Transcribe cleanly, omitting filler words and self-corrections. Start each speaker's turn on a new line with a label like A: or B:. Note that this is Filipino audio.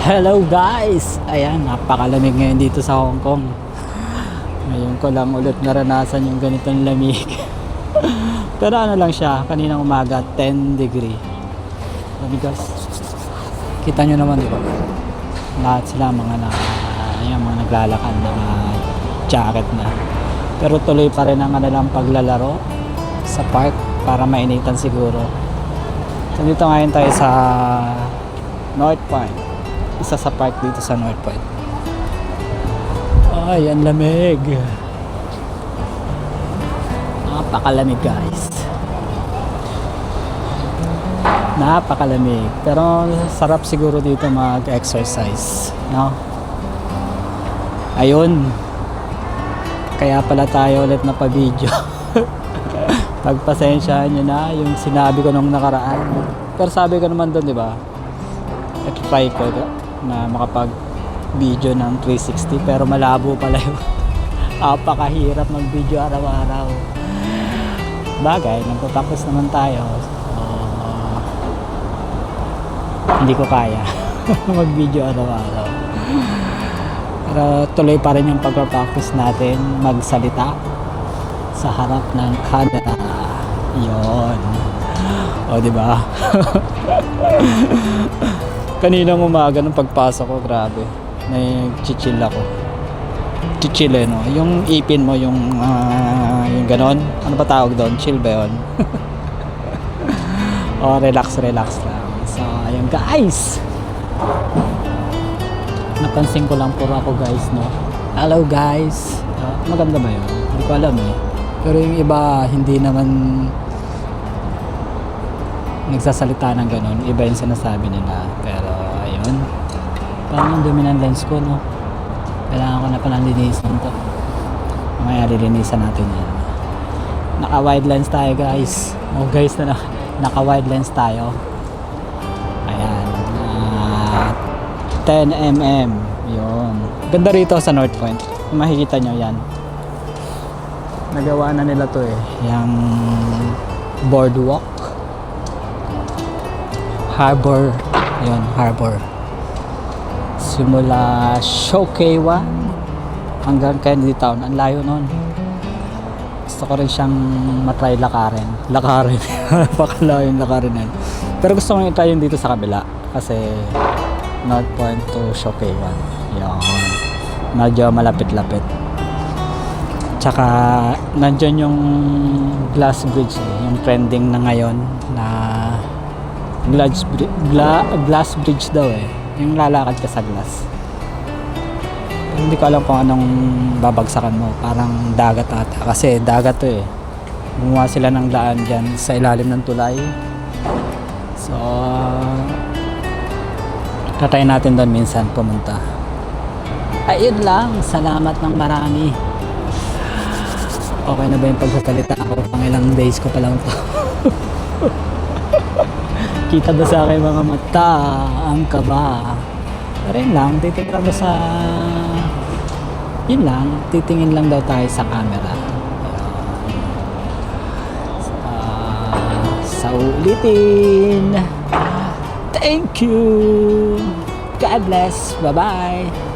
A: Hello guys! Ayan, napakalamig ngayon dito sa Hong Kong. Ngayon ko lang ulit naranasan yung ganitong lamig. Pero ano lang siya, kaninang umaga 10 degree. Lamig guys. Kita nyo naman, di ba? Lahat sila mga naglalakad na jacket na. Pero tuloy pa rin ang kanilang paglalaro sa park para mainitan siguro. So dito ngayon tayo sa North Point. Isa sa park dito sa North Point. Ay, ang lamig. Napakalamig guys. Napakalamig. Pero sarap siguro dito mag-exercise, no? Ayun. Kaya pala tayo ulit na pa-video. Pagpasensyahan nyo na yung sinabi ko nung nakaraan. Pero sabi ko naman doon, di ba? I-try ko na makapag-video ng 360 pero malabo pala yun. Napakahirap mag-video araw-araw. Bagay, nagpapakos naman tayo. So, hindi ko kaya mag-video araw-araw. Pero tuloy pa rin yung pagpapakos natin magsalita sa harap ng camera. Yon. O, di ba? Kaninang umaga nung pagpasok ko, grabe. Nag-chill ako. Chill no? Yung ipin mo, yung ganon. Ano ba tawag doon? Chill ba yun? O, relax lang. So, ayun guys. Napansin ko lang puro ako guys, no? Hello guys. Maganda ba yun? Hindi ko alam eh. Pero yung iba, hindi naman nagsasalita ng ganun. Iba yung sinasabi nila. Pero ayun, parang ang dumi ng lens ko, no? Kailangan ko na palang linisan to. Mamaya lilinisan natin yan. Naka wide lens tayo guys. Oh guys, naka wide lens tayo. Ayan, 10mm. Yun, ganda rito sa North Point. Kung makikita nyo yan, nagawa na nila to eh, yung boardwalk, harbor. Yun, harbor. Simula Showcase 1 hanggang Kennedy Town. Ang layo nun. Gusto ko rin siyang matry lakarin. Napakalayo yung lakarin nun. Pero gusto ko rin i-try yun dito sa kabila. Kasi North Point to Showcase 1. Yun. Medyo malapit-lapit. Tsaka nandyan yung glass bridge eh, yung trending na ngayon na glass bridge daw eh, yung lalakad ka sa glass. Pero hindi ko alam kung anong babagsakan mo, parang dagat ata kasi dagat to eh. Gumawa sila ng daan dyan sa ilalim ng tulay. So tatry natin doon minsan pumunta. Ayun lang, salamat ng marami. Okay na ba yung pagsasalita ako? Pang ilang days ko pa lang to. Kita ba sa aking mga mata ang kaba? Pero yun lang, titingin mo sa... Yun lang, titingin lang daw tayo sa camera. Sa ulitin. Thank you. God bless. Bye-bye.